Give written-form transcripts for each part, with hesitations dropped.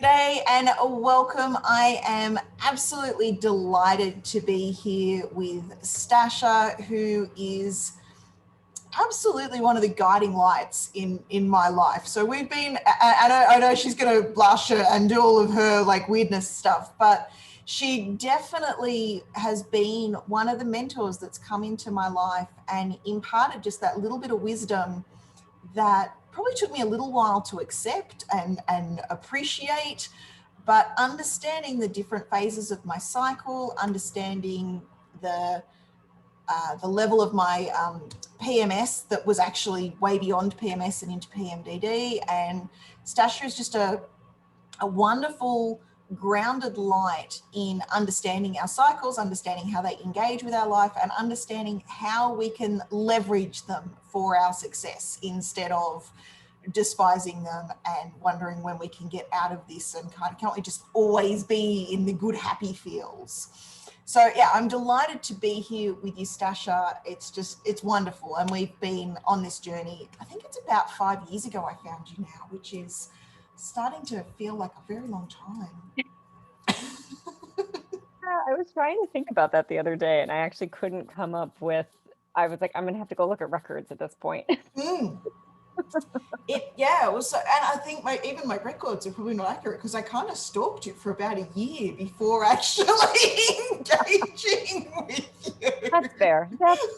G'day and welcome. I am absolutely delighted to be here with Stasha, who is absolutely one of the guiding lights in my life. So we've been, I know she's going to blush and do all of her like weirdness stuff, but she definitely has been one of the mentors that's come into my life and imparted just that little bit of wisdom that probably took me a little while to accept and appreciate, but understanding the different phases of my cycle, understanding the level of my PMS that was actually way beyond PMS and into PMDD. And Stasha is just a wonderful grounded light in understanding our cycles, understanding how they engage with our life, and understanding how we can leverage them for our success instead of despising them and wondering when we can get out of this and kind of, can't we just always be in the good, happy feels? So yeah, I'm delighted to be here with you, Stasha. It's wonderful. And we've been on this journey. I think it's about 5 years ago I found you now, which is starting to feel like a very long time. I was trying to think about that the other day and I actually couldn't come up with, I was like, I'm gonna have to go look at records at this point. It was, and I think even my records are probably not accurate because I kind of stalked you for about a year before actually engaging with you. That's fair.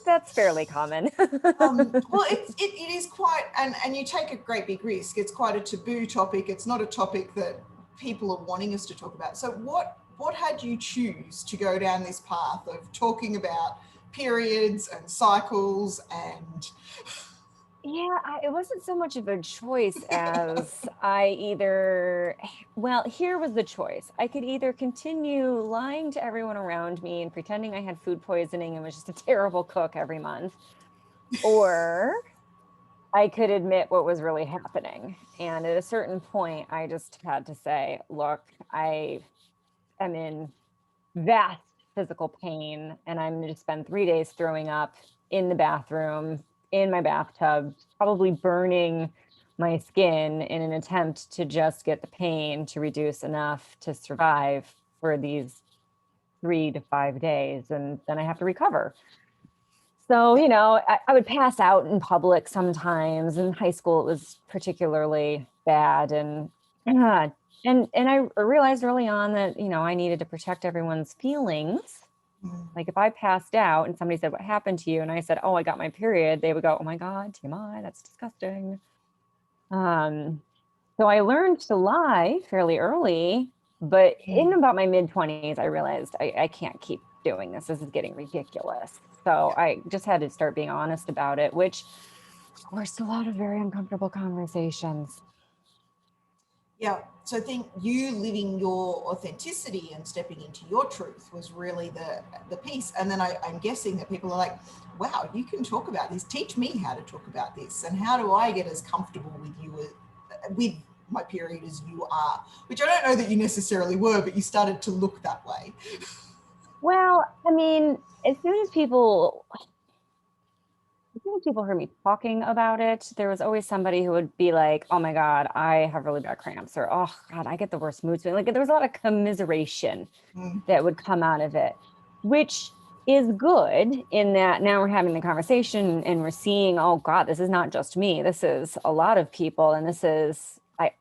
That's fairly common. Well, it is quite, and you take a great big risk. It's quite a taboo topic. It's not a topic that people are wanting us to talk about. So what had you choose to go down this path of talking about periods and cycles and... Yeah, it wasn't so much of a choice as here was the choice. I could either continue lying to everyone around me and pretending I had food poisoning and was just a terrible cook every month, or I could admit what was really happening. And at a certain point, I just had to say, look, I am in vast physical pain and I'm going to spend 3 days throwing up in the bathroom, in my bathtub, probably burning my skin in an attempt to just get the pain to reduce enough to survive for these 3 to 5 days. And then I have to recover. So, I would pass out in public sometimes. In high school, it was particularly bad. And I realized early on that, I needed to protect everyone's feelings. Like if I passed out and somebody said, what happened to you? And I said, oh, I got my period. They would go, oh my God, TMI, that's disgusting. So I learned to lie fairly early, but in about my mid-20s, I realized I can't keep doing this. This is getting ridiculous. So I just had to start being honest about it, which forced a lot of very uncomfortable conversations. Yeah, so I think you living your authenticity and stepping into your truth was really the piece. And then I'm guessing that people are like, wow, you can talk about this. Teach me how to talk about this. And how do I get as comfortable with you with my period as you are? Which I don't know that you necessarily were, but you started to look that way. Well, I mean, as soon as people heard me talking about it, there was always somebody who would be like, oh my God, I have really bad cramps, or oh God, I get the worst mood swing. Like there was a lot of commiseration that would come out of it, which is good in that now we're having the conversation and we're seeing, oh God, this is not just me. This is a lot of people. And I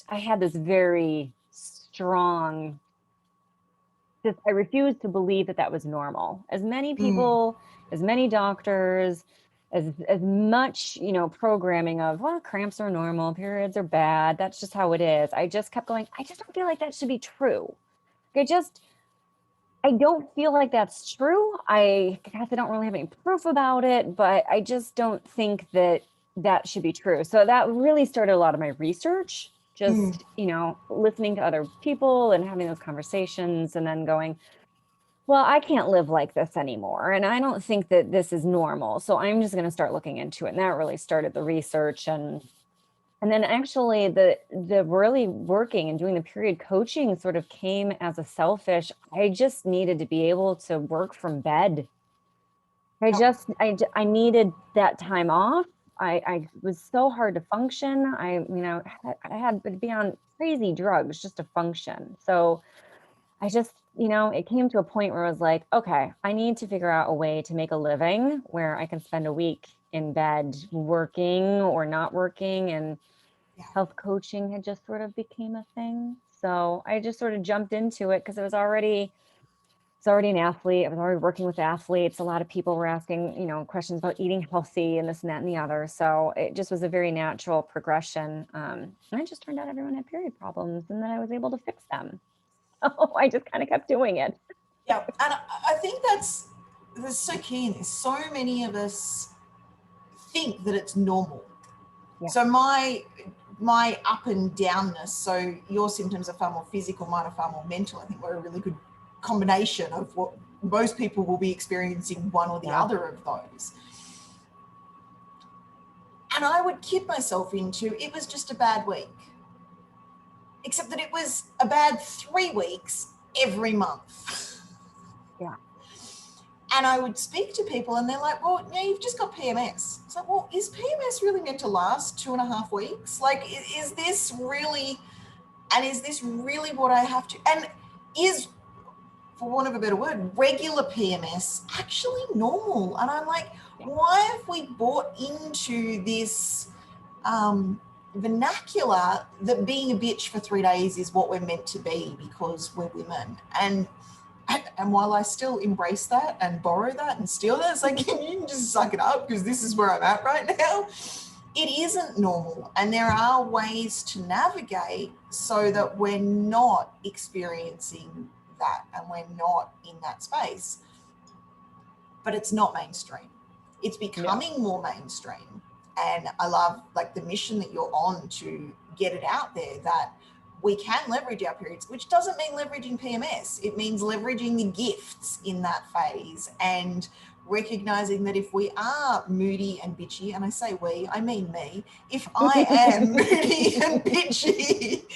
had this very strong, I refused to believe that was normal. As many people, as many doctors, as much, programming of, well, cramps are normal, periods are bad, that's just how it is. I just kept going, I just don't feel like that should be true. I don't feel like that's true. I guess I don't really have any proof about it, but I just don't think that should be true. So that really started a lot of my research, just, listening to other people and having those conversations and then going, well, I can't live like this anymore. And I don't think that this is normal. So I'm just going to start looking into it. And that really started the research. And then actually the really working and doing the period coaching sort of came as a selfish, I just needed to be able to work from bed. I needed that time off. I was so hard to function. I had to be on crazy drugs just to function. So I just, it came to a point where I was like, okay, I need to figure out a way to make a living where I can spend a week in bed working or not working. And Yeah. health coaching had just sort of became a thing. So I just sort of jumped into it because it was already an athlete. I was already working with athletes. A lot of people were asking, questions about eating healthy and this and that and the other. So it just was a very natural progression. And it just turned out everyone had period problems, and then I was able to fix them. So I just kind of kept doing it. Yeah, and I think that's so key in this. So many of us think that it's normal. Yeah. So my up and downness, so your symptoms are far more physical, mine are far more mental. I think we're a really good combination of what most people will be experiencing, one or the other of those. And I would kid myself into it was just a bad week, except that it was a bad 3 weeks every month. Yeah. And I would speak to people and they're like, well, yeah, you've just got PMS. It's like, well, is PMS really meant to last 2.5 weeks? Like, is this really what I have to, and is, for want of a better word, regular PMS actually normal? And I'm like, why have we bought into this vernacular that being a bitch for 3 days is what we're meant to be because we're women? And while I still embrace that and borrow that and steal that, it's like, you can just suck it up because this is where I'm at right now. It isn't normal. And there are ways to navigate so that we're not experiencing that and we're not in that space. But it's not mainstream. It's becoming more mainstream. And I love like the mission that you're on to get it out there that we can leverage our periods, which doesn't mean leveraging PMS. It means leveraging the gifts in that phase and recognizing that if we are moody and bitchy, and I say we, I mean me, if I am moody and bitchy,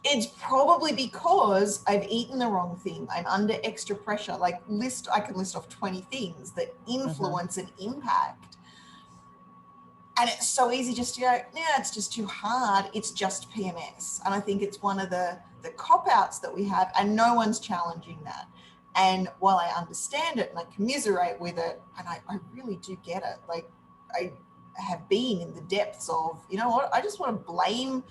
it's probably because I've eaten the wrong thing. I'm under extra pressure. Like I can list off 20 things that influence and impact. And it's so easy just to go, yeah, it's just too hard. It's just PMS. And I think it's one of the cop-outs that we have, and no one's challenging that. And while I understand it and I commiserate with it, and I really do get it, like I have been in the depths of, you know what, I just want to blame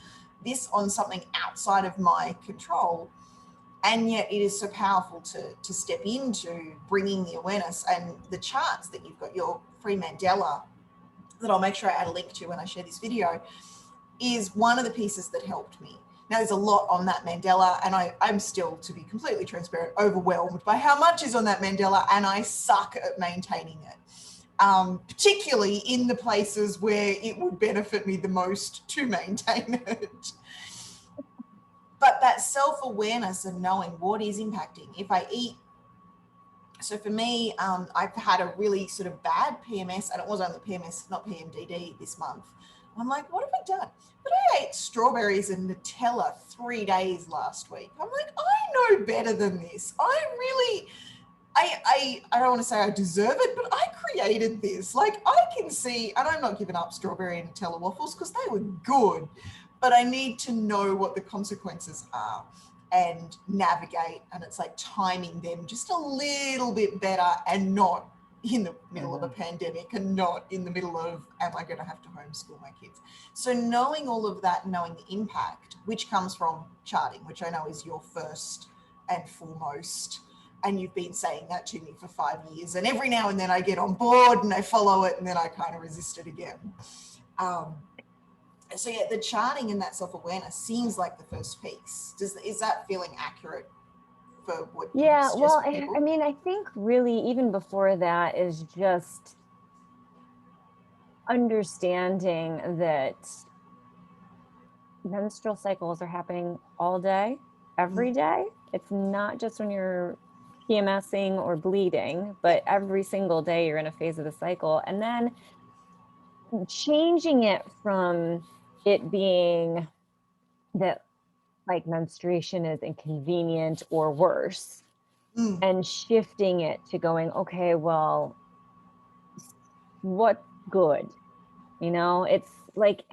this on something outside of my control. And yet it is so powerful to step into bringing the awareness, and the charts that you've got, your free Mandela, that I'll make sure I add a link to when I share this video, is one of the pieces that helped me. Now, there's a lot on that Mandela, and I'm still, to be completely transparent, overwhelmed by how much is on that Mandela, and I suck at maintaining it, particularly in the places where it would benefit me the most to maintain it. But that self-awareness and knowing what is impacting. If I eat, so for me, I've had a really sort of bad PMS, and it was only PMS, not PMDD this month. I'm like, what have I done? But I ate strawberries and Nutella 3 days last week. I'm like, I know better than this. I don't want to say I deserve it, but I created this. Like, I can see, and I'm not giving up strawberry and Nutella waffles because they were good, but I need to know what the consequences are and navigate. And it's like timing them just a little bit better, and not in the middle of a pandemic, and not in the middle of, am I going to have to homeschool my kids? So knowing all of that, knowing the impact, which comes from charting, which I know is your first and foremost, and you've been saying that to me for 5 years, and every now and then I get on board and I follow it, and then I kind of resist it again. So yeah, the charting and that self-awareness seems like the first piece. Is that feeling accurate for what you suggest? Well, I mean, I think really even before that is just understanding that menstrual cycles are happening all day, every day. It's not just when you're PMSing or bleeding, but every single day you're in a phase of the cycle. And then changing it from it being that like menstruation is inconvenient or worse, and shifting it to going, okay, well, what's good? You know, it's like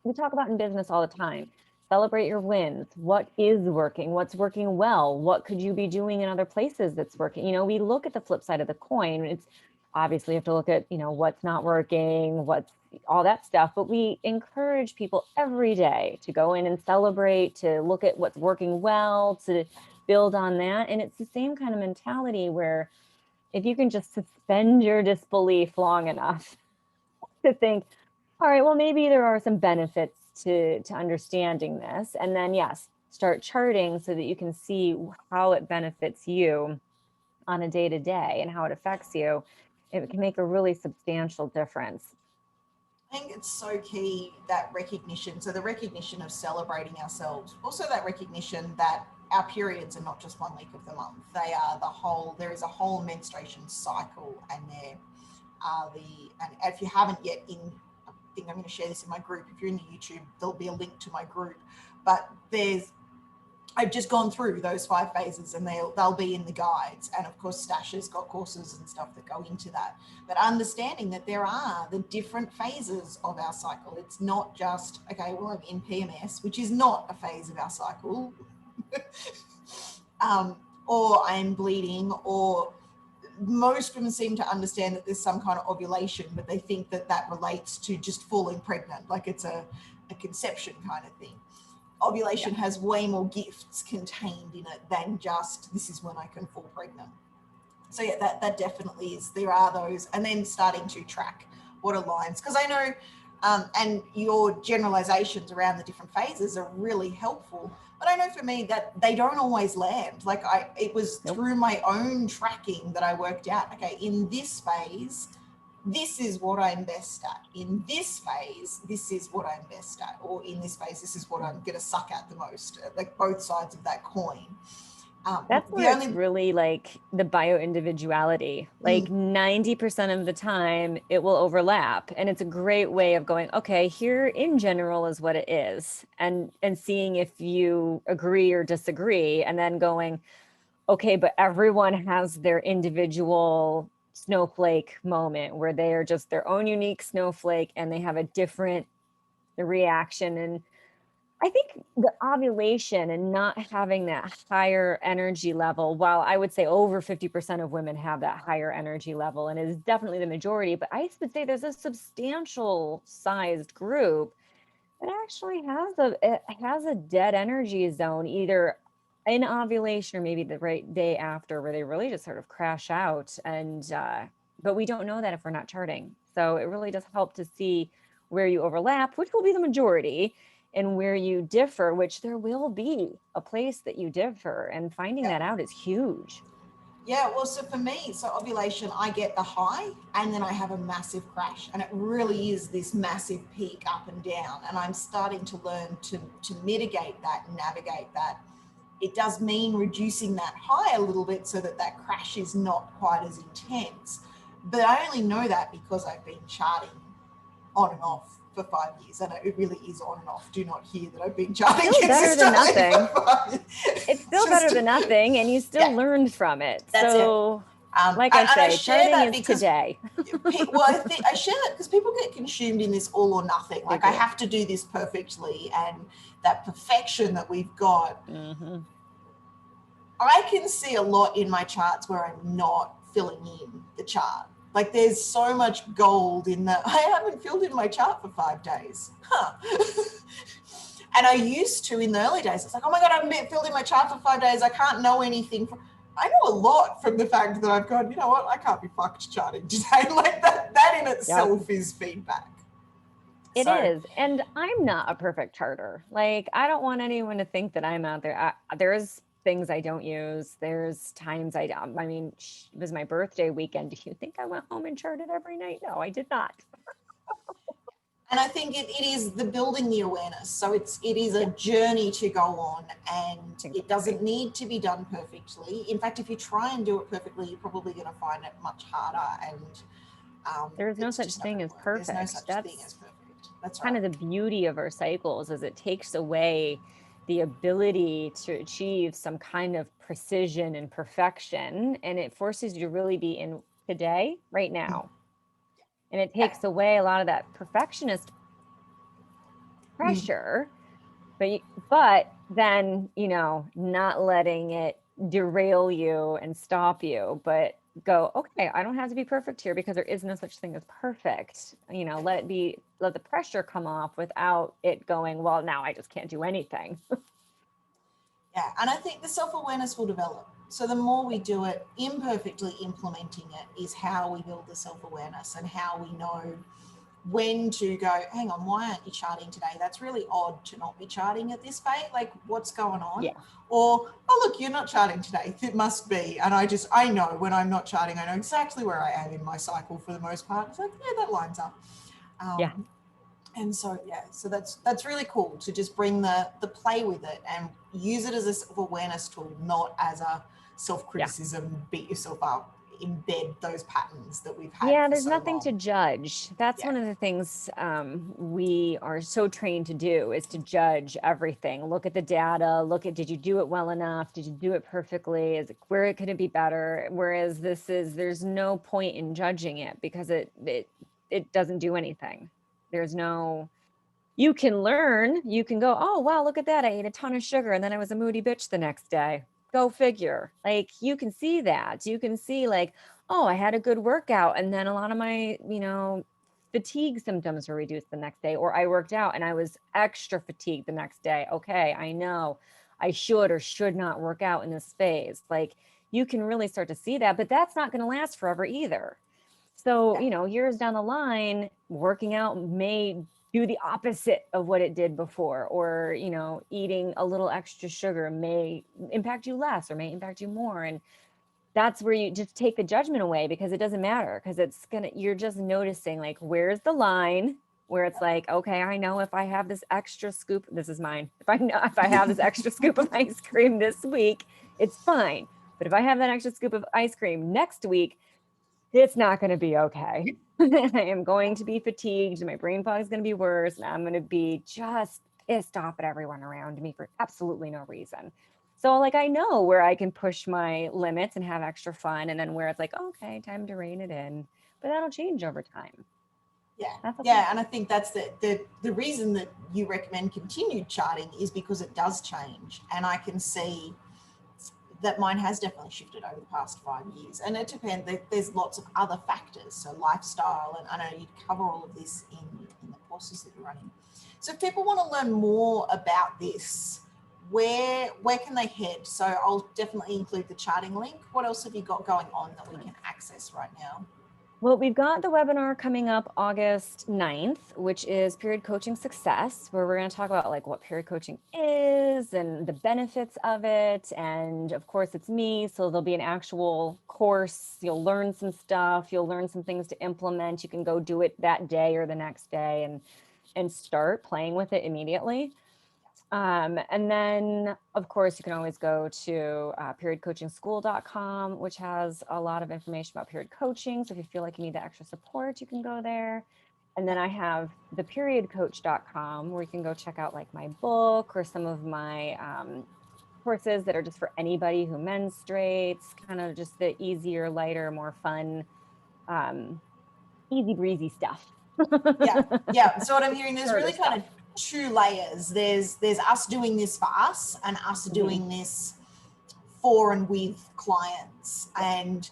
we talk about in business all the time. Celebrate your wins. What is working? What's working well? What could you be doing in other places that's working? You know, we look at the flip side of the coin. It's obviously you have to look at, you know, what's not working, what's all that stuff, but we encourage people every day to go in and celebrate, to look at what's working well, to build on that. And it's the same kind of mentality where if you can just suspend your disbelief long enough to think, all right, well, maybe there are some benefits to understanding this. And then, yes, start charting so that you can see how it benefits you on a day to day and how it affects you. It can make a really substantial difference. I think it's so key, that recognition. So the recognition of celebrating ourselves, also that recognition that our periods are not just 1 week of the month. They are the whole, there is a whole menstruation cycle, and there are and if you haven't yet, I think I'm going to share this in my group. If you're in the YouTube, there'll be a link to my group, but I've just gone through those 5 phases, and they'll be in the guides. And of course, Stasha's got courses and stuff that go into that. But understanding that there are the different phases of our cycle. It's not just, okay, well, I'm in PMS, which is not a phase of our cycle, or I'm bleeding, or most women seem to understand that there's some kind of ovulation, but they think that that relates to just falling pregnant, like it's a conception kind of thing. Ovulation has way more gifts contained in it than just this is when I can fall pregnant. So yeah, that definitely is, there are those. And then starting to track what aligns, because I know and your generalizations around the different phases are really helpful, but I know for me that they don't always land. Like it was through my own tracking that I worked out, okay, in this phase this is what I'm best at. In this phase, this is what I'm best at. Or in this phase, this is what I'm going to suck at the most. Like both sides of that coin. That's where it's really like the bio-individuality. Like 90% of the time it will overlap. And it's a great way of going, okay, here in general is what it is. And seeing if you agree or disagree, and then going, okay, but everyone has their individual snowflake moment where they are just their own unique snowflake and they have a different reaction. And I think the ovulation and not having that higher energy level, while I would say over 50% of women have that higher energy level, and it is definitely the majority, but I would say there's a substantial sized group that actually has a dead energy zone, either in ovulation or maybe the right day after, where they really just sort of crash out. And but we don't know that if we're not charting. So it really does help to see where you overlap, which will be the majority, and where you differ, which there will be a place that you differ, and finding that out is huge. Yeah, well, so for me, so ovulation, I get the high and then I have a massive crash, and it really is this massive peak up and down. And I'm starting to learn to mitigate that and navigate that. It does mean reducing that high a little bit so that that crash is not quite as intense. But I only know that because I've been charting on and off for 5 years, and it really is on and off. Do not hear that I've been charting consistently for 5 years. It's still better than nothing, and you still learned from it. That's so like I say, charting is today. Well, I share that because people get consumed in this all or nothing. Like I have to do this perfectly, and that perfection that we've got. I can see a lot in my charts where I'm not filling in the chart. Like there's so much gold in that I haven't filled in my chart for 5 days. And I used to in the early days. It's like, oh my God, I haven't filled in my chart for 5 days. I can't know anything. I know a lot from the fact that I've gone, you know what, I can't be fucked charting today. Like that in itself is feedback. It is. And I'm not a perfect charter. Like, I don't want anyone to think that I'm out there. There's things I don't use. There's times I mean, it was my birthday weekend. Do you think I went home and charted every night? No, I did not. And I think it is the building the awareness. So it is a journey to go on, and it doesn't need to be done perfectly. In fact, if you try and do it perfectly, you're probably going to find it much harder. And there's no such thing as perfect. There's no such thing as perfect. That's kind of the beauty of our cycles, is it takes away the ability to achieve some kind of precision and perfection, and it forces you to really be in today, right now. and it takes away a lot of that perfectionist Mm. pressure. But then, you know, not letting it derail you and stop you, but go, okay, I don't have to be perfect here because there is no such thing as perfect. You know, let the pressure come off without it going, well, now I just can't do anything. Yeah, and I think the self-awareness will develop. So the more we do it, imperfectly implementing it is how we build the self-awareness and how we know when to go, hang on, why aren't you charting today? That's really odd to not be charting at this rate. Like, what's going on? Yeah. Or, oh, look, you're not charting today. It must be. And I know when I'm not charting, I know exactly where I am in my cycle for the most part. It's like, yeah, that lines up. Yeah. And so, yeah, so that's really cool to just bring the play with it and use it as a self-awareness tool, not as a self-criticism, beat yourself up, embed those patterns that we've had. Yeah, for there's so nothing long. to judge. That's one of the things we are so trained to do, is to judge everything. Look at the data, look at, did you do it well enough? Did you do it perfectly? Where could it be better? Whereas there's no point in judging it because it doesn't do anything. You can learn, you can go, oh, wow, look at that. I ate a ton of sugar and then I was a moody bitch the next day. Go figure. Like, you can see that. You can see, like, oh, I had a good workout and then a lot of my, fatigue symptoms were reduced the next day, or I worked out and I was extra fatigued the next day. Okay, I know I should or should not work out in this phase. Like, you can really start to see that, but that's not going to last forever either. So, years down the line, working out may do the opposite of what it did before, or, eating a little extra sugar may impact you less or may impact you more. And that's where you just take the judgment away, because it doesn't matter, because you're just noticing, like, where's the line where it's like, okay, I know if I have this extra scoop, this is mine. If I have this extra scoop of ice cream this week, it's fine. But if I have that extra scoop of ice cream next week, it's not going to be okay. I am going to be fatigued. My brain fog is going to be worse. And I'm going to be just pissed off at everyone around me for absolutely no reason. So, like, I know where I can push my limits and have extra fun, and then where it's like, okay, time to rein it in. But that'll change over time. Yeah. That's okay. Yeah. And I think that's the reason that you recommend continued charting is because it does change. And I can see that mine has definitely shifted over the past 5 years. And it depends, there's lots of other factors. So lifestyle, and I know you cover all of this in the courses that you're running. So if people want to learn more about this, where can they head? So I'll definitely include the charting link. What else have you got going on that we can access right now? Well, we've got the webinar coming up August 9th, which is Period Coaching Success, where we're going to talk about, like, what period coaching is and the benefits of it. And of course, it's me, so there'll be an actual course. You'll learn some stuff. You'll learn some things to implement. You can go do it that day or the next day and start playing with it immediately. And then, of course, you can always go to periodcoachingschool.com, which has a lot of information about period coaching. So if you feel like you need the extra support, you can go there. And then I have the periodcoach.com, where you can go check out, like, my book or some of my courses that are just for anybody who menstruates, kind of just the easier, lighter, more fun, easy breezy stuff. Yeah. So what I'm hearing, there's really kind stuff. of two layers. There's us doing this for us, and us doing this for and with clients. And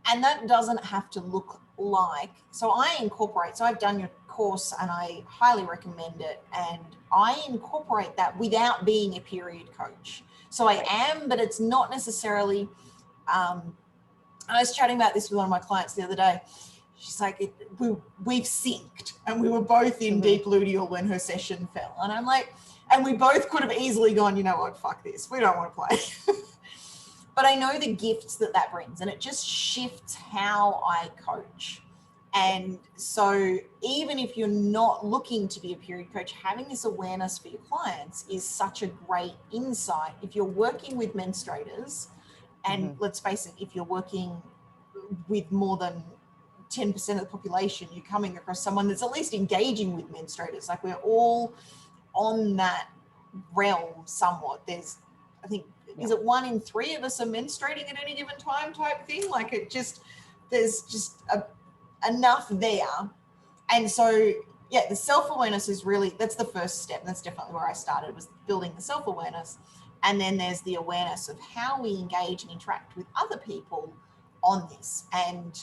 that doesn't have to look like, so I've done your course and I highly recommend it, and I incorporate that without being a period coach. So I am, but it's not necessarily, I was chatting about this with one of my clients the other day. She's like, we've synced, and we were both in deep luteal when her session fell. And I'm like, and we both could have easily gone, you know what, fuck this, we don't want to play. But I know the gifts that brings, and it just shifts how I coach. And so even if you're not looking to be a period coach, having this awareness for your clients is such a great insight. If you're working with menstruators, and let's face it, if you're working with more than 10% of the population, you're coming across someone that's at least engaging with menstruators. Like, we're all on that realm somewhat. There's, I think, is it 1 in 3 of us are menstruating at any given time type thing? Like, there's just enough there And so, yeah, the self-awareness is really, that's the first step. And that's definitely where I started, was building the self-awareness. And then there's the awareness of how we engage and interact with other people on this. And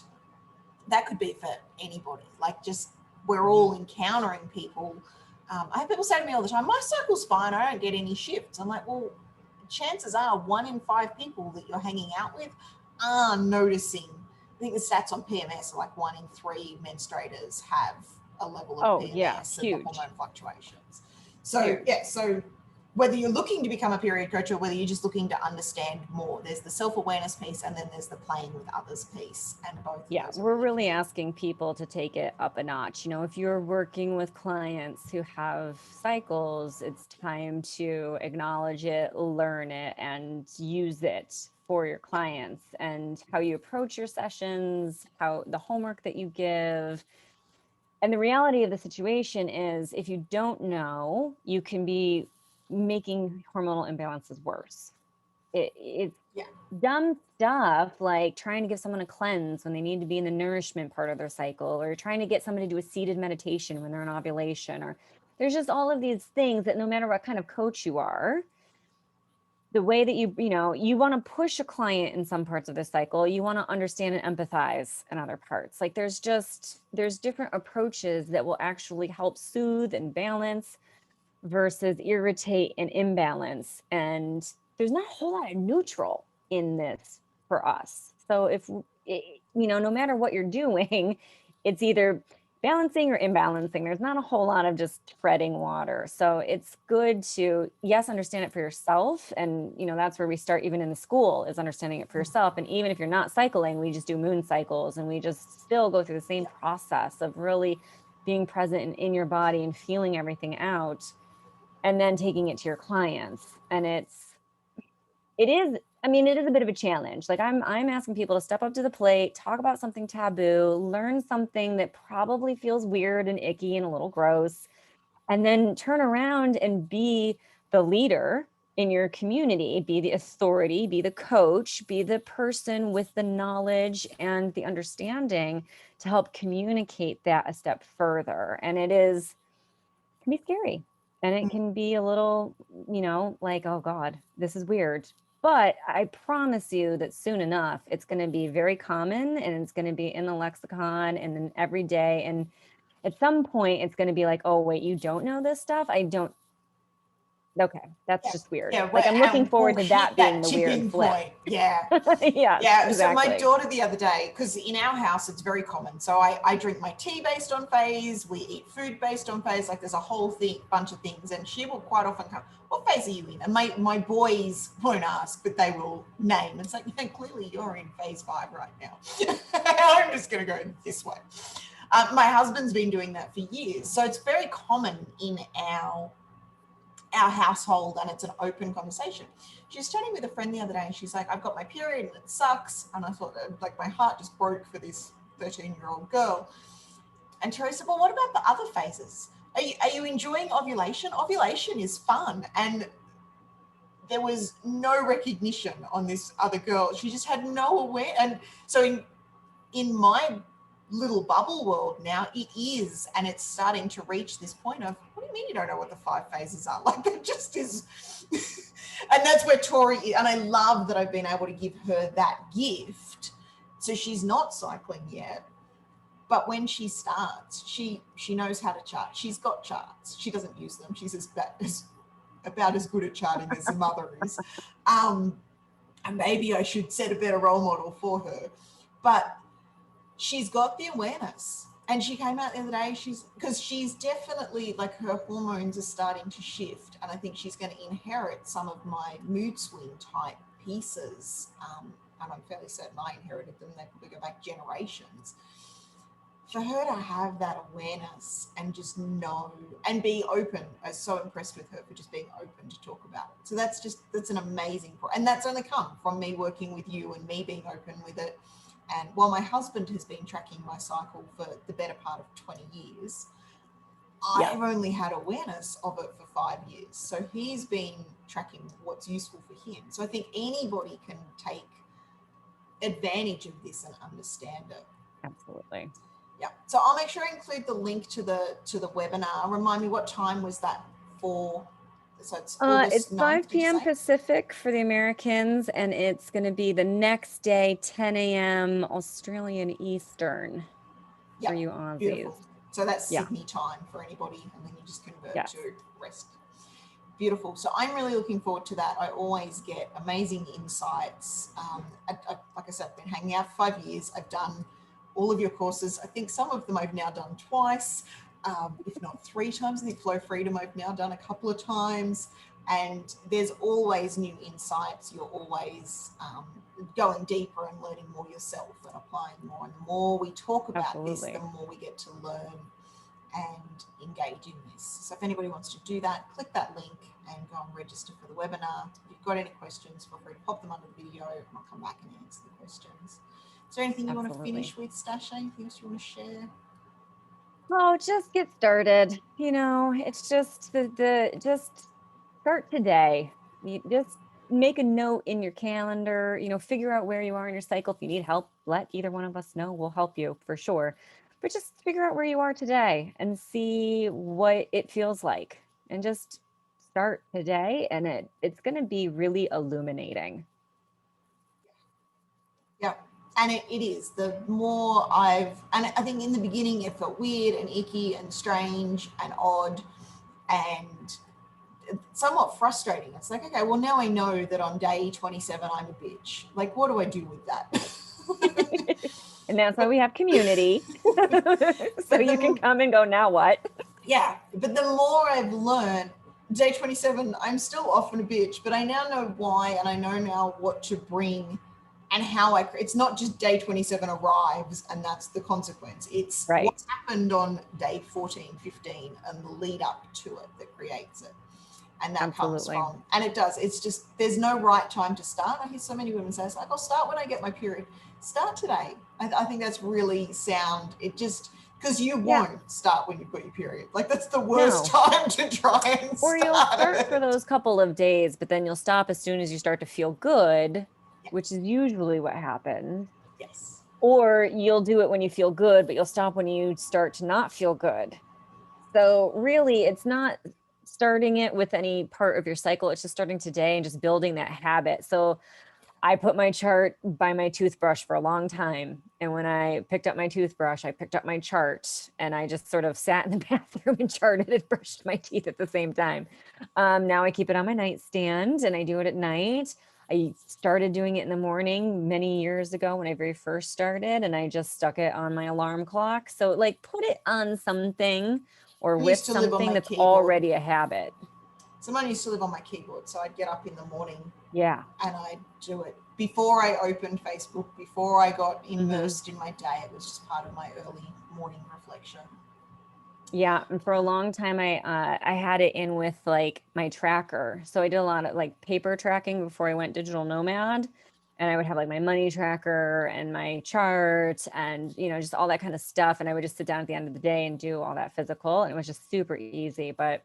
that could be for anybody. Like, just, we're all encountering people. I have people say to me all the time, my cycle's fine, I don't get any shifts. I'm like, well, chances are 1 in 5 people that you're hanging out with are noticing. I think the stats on PMS are like 1 in 3 menstruators have a level of PMS and the hormone fluctuations. So huge. Yeah, so whether you're looking to become a period coach or whether you're just looking to understand more, there's the self-awareness piece and then there's the playing with others piece, and both. Yeah, we're really asking people to take it up a notch. You know, if you're working with clients who have cycles, it's time to acknowledge it, learn it, and use it for your clients, and how you approach your sessions, how the homework that you give. And the reality of the situation is, if you don't know, you can be making hormonal imbalances worse. It's dumb stuff like trying to give someone a cleanse when they need to be in the nourishment part of their cycle, or trying to get somebody to do a seated meditation when they're in ovulation, or there's just all of these things that no matter what kind of coach you are, the way that you want to push a client in some parts of the cycle, you want to understand and empathize in other parts. Like, there's different approaches that will actually help soothe and balance versus irritate and imbalance. And there's not a whole lot of neutral in this for us. So if, no matter what you're doing, it's either balancing or imbalancing. There's not a whole lot of just treading water. So it's good to, yes, understand it for yourself. And, that's where we start, even in the school, is understanding it for yourself. And even if you're not cycling, we just do moon cycles, and we just still go through the same process of really being present and in your body and feeling everything out, and then taking it to your clients. And it is a bit of a challenge. Like, I'm asking people to step up to the plate, talk about something taboo, learn something that probably feels weird and icky and a little gross, and then turn around and be the leader in your community, be the authority, be the coach, be the person with the knowledge and the understanding to help communicate that a step further. And it can be scary. And it can be a little, like, oh God, this is weird. But I promise you that soon enough, it's going to be very common, and it's going to be in the lexicon and then every day. And at some point, it's going to be like, oh, wait, you don't know this stuff? Okay, that's just weird. Yeah, like, I'm looking forward to that being the weird flip. Point. Yeah. Yeah, yeah. Exactly. So my daughter the other day, because in our house, it's very common. So I drink my tea based on phase. We eat food based on phase. Like, there's a whole bunch of things. And she will quite often come, what phase are you in? And my boys won't ask, but they will name. It's like, yeah, clearly you're in phase 5 right now. I'm just going to go this way. My husband's been doing that for years. So it's very common in our household, and it's an open conversation. She was chatting with a friend the other day, and she's like, I've got my period and it sucks. And I thought, like, my heart just broke for this 13-year-old girl. And Terry said, well, what about the other phases? Are you enjoying ovulation? Ovulation is fun. And there was no recognition on this other girl. She just had no awareness. And so in my little bubble world now, it is, and it's starting to reach this point of, what do you mean you don't know what the 5 phases are? Like, that just is. And that's where Tori is, and I love that I've been able to give her that gift. So she's not cycling yet, but when she starts, she knows how to chart. She's got charts. She doesn't use them. She's about as good at charting as her mother is. And maybe I should set a better role model for her, but she's got the awareness. And she came out the other day, because she's definitely, like, her hormones are starting to shift. And I think she's going to inherit some of my mood swing type pieces. And I'm fairly certain I inherited them. They probably go back generations. For her to have that awareness and just know and be open, I was so impressed with her for just being open to talk about it. So that's an amazing, and that's only come from me working with you and me being open with it. And while my husband has been tracking my cycle for the better part of 20 years, I've only had awareness of it for 5 years. So he's been tracking what's useful for him. So I think anybody can take advantage of this and understand it. Absolutely. Yeah. So I'll make sure I include the link to the webinar. Remind me, what time was that for? So it's August It's 9th, 5 did you p.m. say? Pacific for the Americans, and it's going to be the next day, 10 a.m. Australian Eastern for you Aussies. Beautiful. So that's Yeah. Sydney time for anybody, and then you just convert Yes. to rest. Beautiful. So I'm really looking forward to that. I always get amazing insights. Like I said, I've been hanging out for 5 years. I've done all of your courses. I think some of them I've now done twice, if not 3 times. I think Flow Freedom I've now done a couple of times. And there's always new insights. You're always going deeper and learning more yourself and applying more. And the more we talk about this, the more we get to learn and engage in this. So if anybody wants to do that, click that link and go and register for the webinar. If you've got any questions, feel free to pop them under the video and I'll come back and answer the questions. Is there anything you want to finish with, Stasha? Anything else you want to share? Oh, just get started. You know, it's just just start today. You just make a note in your calendar, you know, figure out where you are in your cycle. If you need help, let either one of us know. We'll help you for sure. But just figure out where you are today and see what it feels like. And just start today. And it's going to be really illuminating. Yeah. And it is. The more and I think in the beginning it felt weird and icky and strange and odd and somewhat frustrating. It's like, okay, well, now I know that on day 27 I'm a bitch. Like, what do I do with that? And that's why we have community. So you can come and go, now what? Yeah, but the more I've learned, day 27, I'm still often a bitch, but I now know why, and I know now what to bring and how it's not just day 27 arrives and that's the consequence. It's what's happened on day 14, 15 and the lead up to it that creates it. And that comes from, and it does, it's just, there's no right time to start. I hear so many women say, it's like, I'll start when I get my period. Start today. I think that's really sound. It just, because you won't start when you've got your period. Like, that's the worst time to try and Or you'll start for those couple of days, but then you'll stop as soon as you start to feel good, which is usually what happens. Yes. Or you'll do it when you feel good, but you'll stop when you start to not feel good. So really, it's not starting it with any part of your cycle. It's just starting today and just building that habit. So I put my chart by my toothbrush for a long time. And when I picked up my toothbrush, I picked up my chart and I just sort of sat in the bathroom and charted and brushed my teeth at the same time. Now I keep it on my nightstand and I do it at night. I started doing it in the morning many years ago when I very first started, and I just stuck it on my alarm clock. So like put it on something or with something that's already a habit. Someone used to live on my keyboard, so I'd get up in the morning. Yeah. And I'd do it before I opened Facebook, before I got immersed in my day. It was just part of my early morning reflection. Yeah, and for a long time I had it in with like my tracker. So I did a lot of like paper tracking before I went digital nomad, and I would have like my money tracker and my chart and, you know, just all that kind of stuff, and I would just sit down at the end of the day and do all that physical, and it was just super easy. But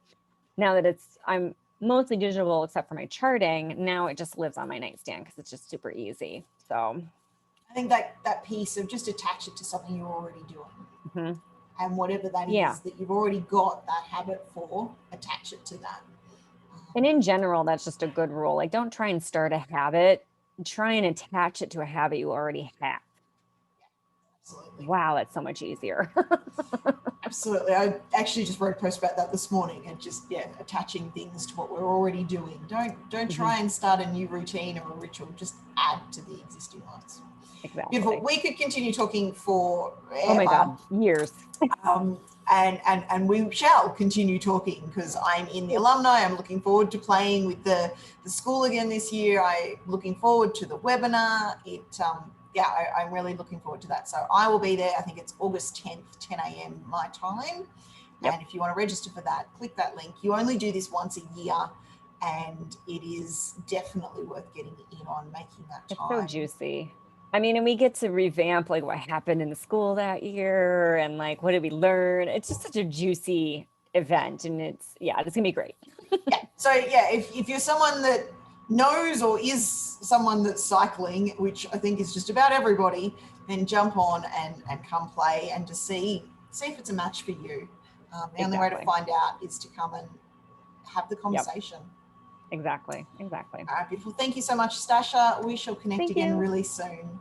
now that I'm mostly digital except for my charting, now it just lives on my nightstand because it's just super easy. So I think that piece of just attach it to something you're already doing. And whatever that is that you've already got that habit for, attach it to that. And in general, that's just a good rule. Like, don't try and start a habit. Try and attach it to a habit you already have. Absolutely. Wow, that's so much easier. Absolutely. I actually just wrote a post about that this morning, and just attaching things to what we're already doing. Don't try and start a new routine or a ritual. Just add to the existing ones. Exactly. Beautiful. We could continue talking for oh my God, years. And we shall continue talking, because I'm in the alumni. I'm looking forward to playing with the school again this year. I'm looking forward to the webinar. I'm really looking forward to that. So I will be there. I think it's August 10th, 10 a.m. my time. And if you want to register for that, click that link. You only do this once a year, and it is definitely worth getting in on, making that time. It's so juicy. I mean, and we get to revamp like what happened in the school that year and like what did we learn. It's just such a juicy event, and it's gonna be great. So if you're someone that knows or is someone that's cycling, which I think is just about everybody, then jump on and come play and to see if it's a match for you. The only way to find out is to come and have the conversation. Exactly. All right, beautiful. Thank you so much, Stasha. We shall connect again really soon.